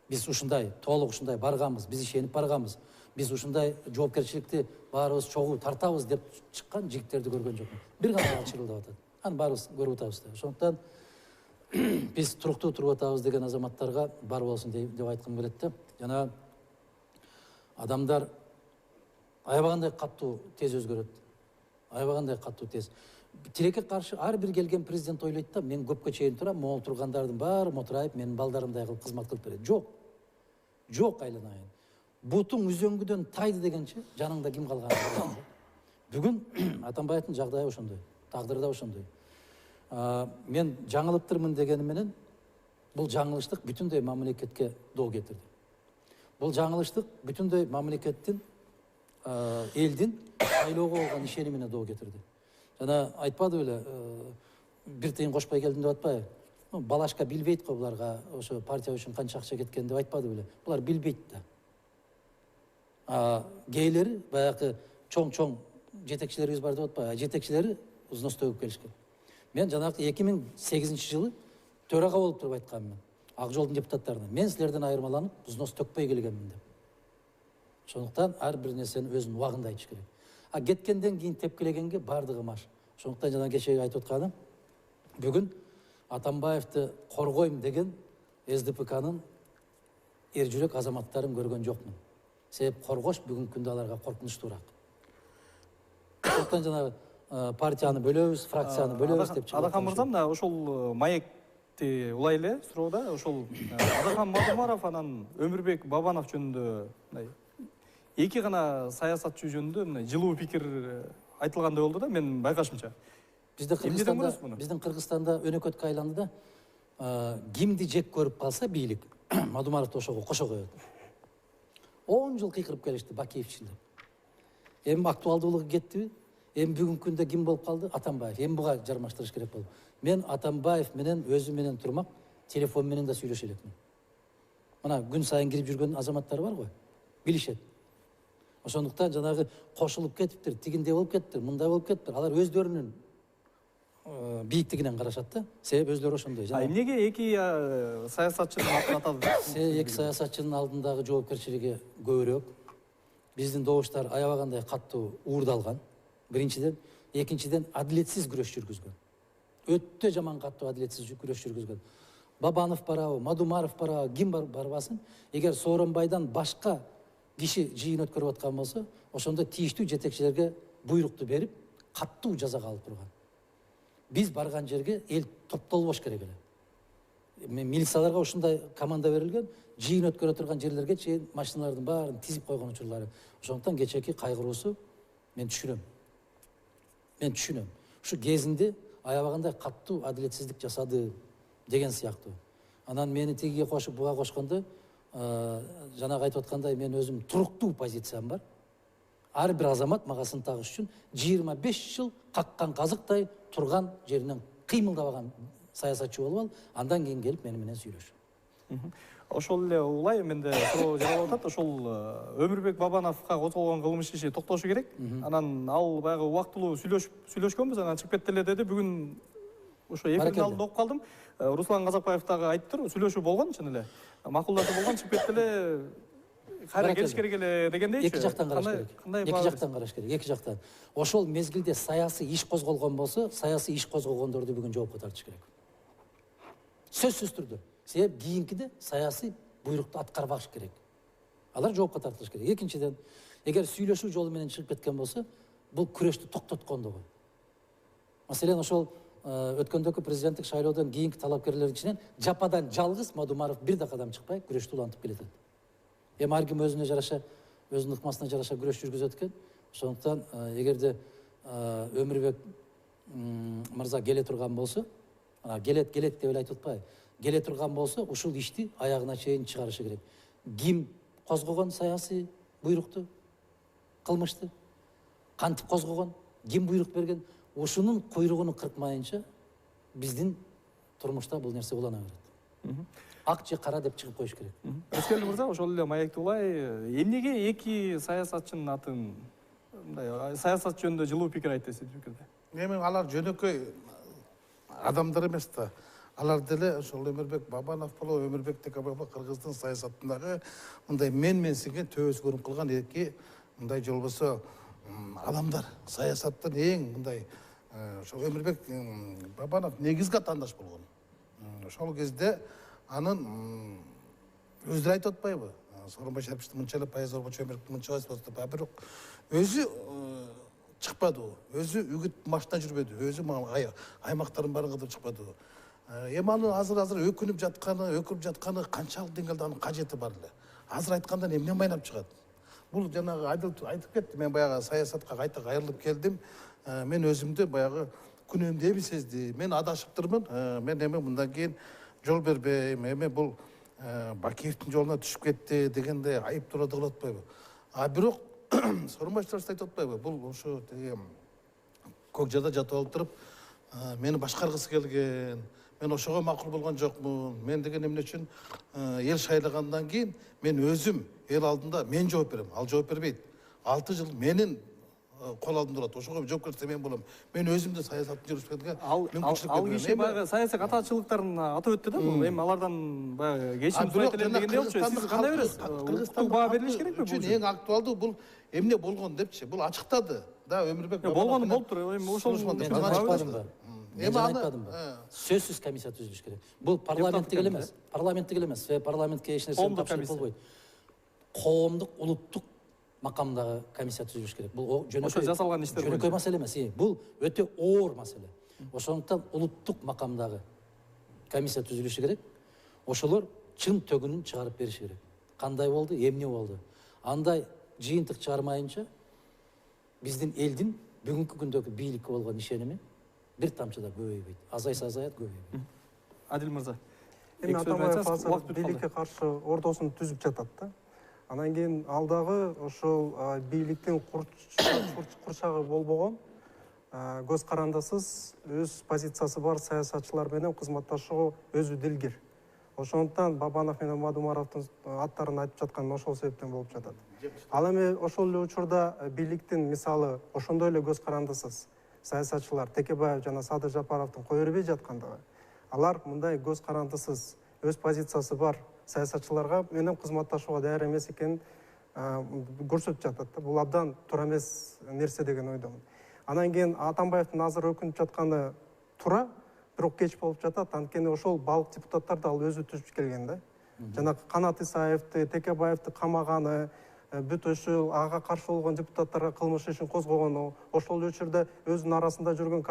Биз ушундай, толук ушундай барганбыз, биз ишенип барганбыз. Биз ушундай жоопкерчиликти баарыбыз чогуу тартабыз деп чыккан жигиттерди көргөн жокмун. Бир гана аял чырылдап атат. Аны баарыбыз көрүп атабыз да. Ошондуктан биз туруктуу туруп атабыз деген азаматтарга бар болсун деп айткым келет да. Жана Адамдар аябагандай катуу тез өзгөрөт. Аябагандай катуу тез. Тилекке каршы ар бир келген президент ойлойт да, мен көпкө чейин турам, могул тургандардын баары мотурайып, менин балдарымдай кылып кызмат кылып берет. Жок. Жок айланайын. Бутуң үзөңгүдөн тайды дегенче, жаныңда ким калганын. Бүгүн Атамбаевдин жагдайы ошондой, тагдыры да ошондой. Мен жаңылыптырмын дегени менен бул жаңылыштык бүтүндөй мамлекетке доо кетирди. Бул жаңылыштык бүтүндөй мамлекеттин, элдин шайлоого болгон ишенимине доо кетирди. Жана айтпады беле, бир тыйын кошпой келдим деп атпайбы? Балашка билбейт го буларга ошо партия үчүн канча акча кеткен деп айтпады беле? Булар билбейт да. Кейлери баягы чоң жетекчилерибиз бар деп атпайбы? Жетекчилери узнос төгүп келишкен. Мен жанагы 2008-жылы төрага болуп туруп айтканмын. Ак жолдун депутаттарына. Мен силерден айырмаланып, узнос төкпөй келгенмин деп. Ошондуктан ар бир нерсени өзүнүн убагында айтыш керек. Кеткенден кийин тепкилегенге бардыгы маш. Ошондуктан жана кечеги айтып атканым, бүгүн Атамбаевди коргойм деген СДПКнын эр жүрөк азаматтарын көргөн жокмун. Себеп коргош бүгүнкү күндө аларга коркунучтуураак. Ошондуктан жана партияны бөлөбүз, фракцияны бөлөбүз деп чыгып. Адахан мырза, мына ошол маекти улай эле суроодо ошол Адахан Мадумаров анан Өмүрбек Бабанов жөнүндө мындай эки гана саясатчы жөнүндө мындай жылуу пикир айтылгандай болду да, менин байкашымча. Биздин Кыргызстанда өнөкөткө айланды да, кимди жек көрүп калса бийлик, Мадумаровду ошого кошо коет. 10 жыл кыйкырып келишти Бакиев ичинде. Эми актуалдуулугу кеттиби? Эми бүгүнкү күндө ким болуп калды? Атамбаев. Эми буга жармаштырыш керек болду. Мен Атамбаев менен өзү менен турмак, телефон менен да сүйлөшө элекмин. Мына күн сайын кирип жүргөн азаматтар бар го, билишет. Ошондуктан жанагы кошулуп кетиптир, тигиндей болуп кеттир, мындай болуп кеттир. Алар өздөрүнүн бийиктигинен карашат да. Себеп өздөрү ошондой. Эмнеге эки саясатчынын атын атады? Эки саясатчынын алдындагы жоопкерчилиги көбүрөөк. Биздин добуштар аябагандай каттуу уурдалган. Биринчиден, экинчиден адилетсиз күрөш жүргүзгөн. Өтө жаман каттуу адилетсиз күрөш жүргүзгөн. Бабанов барабы, Мадумаров барабы, ким барбасын, эгер Сооронбайдан башка киши жыйын өткөрүп аткан болсо, ошондо тийиштүү жетекчилерге буйрукту берип, каттуу жазага алып турган. Биз барган жерге эл топтолбош керек эле. Милицияларга ушундай команда берилген, жыйын өткөрө турган жерлерге чейин машиналардын баарын тизип койгон учурлары. Ошондуктан кечээки кайгыруусу мен түшүнөм. Ушу кезинде аябагандай каттуу адилетсиздик жасады деген сыяктуу. Анан мени тигиге кошуп буга кошкондо, жанагы айтып аткандай мен өзүм туруктуу позициям бар. Ар бир азамат мага сын тагыш үчүн 25 жыл каккан казыктай турган жеринен кыймылдабаган саясатчы болуп ал, андан кийин келип мени менен сүйлөш. Ошол эле улай менде суроо жаралып атат. Ошол Өмүрбек Бабановго козголгон кылмыш иши токтошу керек. Анан ал баягы убактылуу сүйлөшкөнбүз, анан чыгып кетти эле деди. Бүгүн ошо эфирдин алдында окуп калдым. Руслан Казакбаев дагы айтыптыр, сүйлөшүү болгон чын эле. Макулдашуу болгон, чыгып кетти эле. Кайра келиш керек эле дегендейчи. Эки жактан караш керек. Эки жактан караш керек. Эки жактан. Ошол мезгилде саясий иш козголгон болсо, саясий иш козгогондорду бүгүн жоопко тартыш керек. Сөзсүз түрдө. Себеп кийинкиде саясий буйрукту аткарбаш керек. Алар жоопко тартылыш керек. Экинчиден, эгер сүйлөшүү жолу менен чыгып кеткен болсо, бул күрөштү токтоткондо го. Маселен, ошол өткөндөгү президенттик шайлоодон кийинки талапкерлердин ичинен жападан жалгыз Мадумаров бир да кадам чыкпай күрөштү улантып келатат. Эми ар ким өзүнө жараша, өзүнүн ыкмасына жараша күрөш жүргүзөт экен. Ошондуктан эгерде Өмүрбек мырза келе турган болсо, келет деп эле айтып атпайбы? Келе турган болсо, ушул ишти аягына чейин чыгарышы керек. Ким козгогон саясий буйрукту, кылмышты? Кантип козгогон? Ким буйрук берген? Ушунун куйругуну кыркмайынча биздин турмушта бул нерсе улана берет. Ак же кара деп чыгып коюш керек. Өскелди мырза, ошол эле маекти улай, эмнеге эки саясатчынын атын мындай саясат жөнүндө жылуу пикир айтты сиздин пикирде? Эми алар жөнөкөй адамдар эмес да. Алар деле ошол Өмүрбек Бабанов болобу, Өмүрбек Текебаев Кыргыздын саясатындагы мындай менсиген төбөскөрүн кылган эки мындай же болбосо адамдар. Саясаттын эң мындай ошол Өмүрбек Бабанов негизги атаандаш болгон. Ошол кезде анын өздөрү айтып атпайбы? Сооронбай Шариповичтің мынчалап, Аяз Орбочомеровдун мынчалап бастап, а бирок өзү чыкпады, өзү үгүт машина жүрбөдү, өзү аймактардын баарын кыдырып чыкпады. Эми анын азыр өкүнүп жатканы канчалык деңгээлде анын кажети бар эле. Азыр айткандан эмне майнап чыгат? Бул жанагы айтып кетти, мен баягы саясатка кайта кайрылып келдим. Мен өзүмдү баягы күнөөмдү эми сездим. Мен адашыптырмын. Мен эми мындан кийин жол бербейм. Эми бул Бакиевдин жолуна түшүп кетти дегенде айып турады кылып атпайбы? А бирок Сооронбай Шарипович айтып атпайбы? Бул ошо тиги көк жарда жатып алып туруп, мени башкаргысы келген, мен ошого макул болгон жокмун. Мен деген эмне үчүн эл шайлагандан кийин мен өзүм эл алдында мен жооп берем. Ал жооп бербейт. 6 жыл менин кол алдымда турат. Ошого жоопкерчилик мен болом. Мен өзүмдү саясаттын жүргүзгөнгө ал киши баягы саясий катачылыктарын атап өттү да. Бул эми алардан баягы кечирим сурайт элем дегендей болчу. Сиз кандай көрөсүз? Кыргызстан баа берилиш керекпи бул? Эң актуалдуу бул эмне болгон депчи. Бул ачыктады. Да, Өмүрбек болгону болуптур. Эми ошол мен айтпадымбы? Мен айтпадымбы? Сөзсүз комиссия түзүлүш керек. Бул парламенттик эле эмес. Парламенттик эле эмес. Парламентке эч нерсе тапшырып болбойт. Коомдук, улуттук макамдагы комиссия түзүлүш керек. Бул жасалган иштер. Жөнөкөй маселе эмес. Бул өтө оор маселе. Ошондуктан улуттук макамдагы комиссия түзүлүшү керек. Ошолор чын төгүнүн чыгарып бериши керек. Кандай болду, эмне болду? Андай жыйынтык чыгармайынча биздин элдин бүгүнкү күндөгү бийликке болгон ишеними бир тамчы да көбөйбөйт. Азайса азаят, көбөйбөйт. Адил мырза. Эми Атамбаев азыр бийликке каршы ордосун түзүп жатат да. Анан кийин алдагы ошол бийликтин курчагы болбогон, көз карандысыз өз позициясы бар саясатчылар менен кызматташууга өзү дилгир. Ошондуктан Бабанов менен Мадумаровдун аттарын айтып жаткан ошол себептен болуп жатат. Ал эми ошол эле учурда бийликтин мисалы ошондой эле көз карандысыз саясатчылар Текебаев жана Садыр Жапаровдун кое бербей жаткандыгы, алар мындай көз карандысыз өз позициясы бар саясатчыларга менен кызматташууга даяр эмес экенин көрсөтүп жатат да. Бул абдан туура эмес нерсе деген ойдомун. Анан кийин Атамбаевдин азыр өкүнүп жатканы туура, бирок кеч болуп жатат. Анткени ошол баалык депутаттарды ал өзү түзүп келген да. Жана Канат Исаевди, Текебаевди камаганы, бүт ошол ага каршы болгон депутаттарга кылмыш ишин козгогону, ошол учурда өзүнүн арасында жүргөн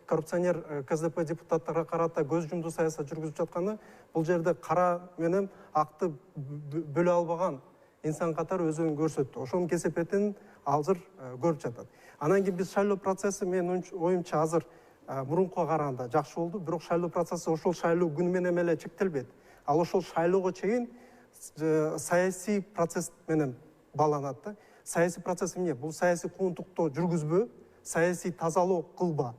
коррупционер КСДП депутаттарга карата көз жумду саясат жүргүзүп жатканы, бул жерде кара менен акты бөлө албаган инсан катары өзүн көрсөттү. Ошонун кесепетин азыр көрүп жатат. Анан кийин биз шайлоо процесси менин оюмча азыр мурункуга караганда жакшы болду, бирок шайлоо процесси ошол шайлоо күнү менен эле чектелбейт. Ал ошол шайлоого чейин саясий процесс менен байланат да. Саясий процесс эмне? Бул саясий кууntукту жүргүзбө, саясий тазалоо кылба.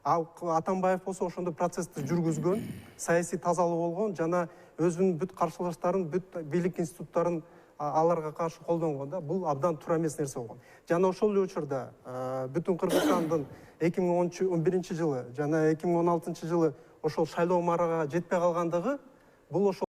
Ал Атамбаев болсо ошондой процессти жүргүзгөн, саясий тазалоо болгон жана өзүнүн бүт каршылаштарын, бүт бийлик институттарын аларга каршы колдонгон да. Бул абдан туура эмес нерсе болгон. Жана ошол эле учурда бүтүн Кыргызстандын 2011 жылы жана 2016 жылы ошол шайлоо марага жетпей калгандыгы, бул ошол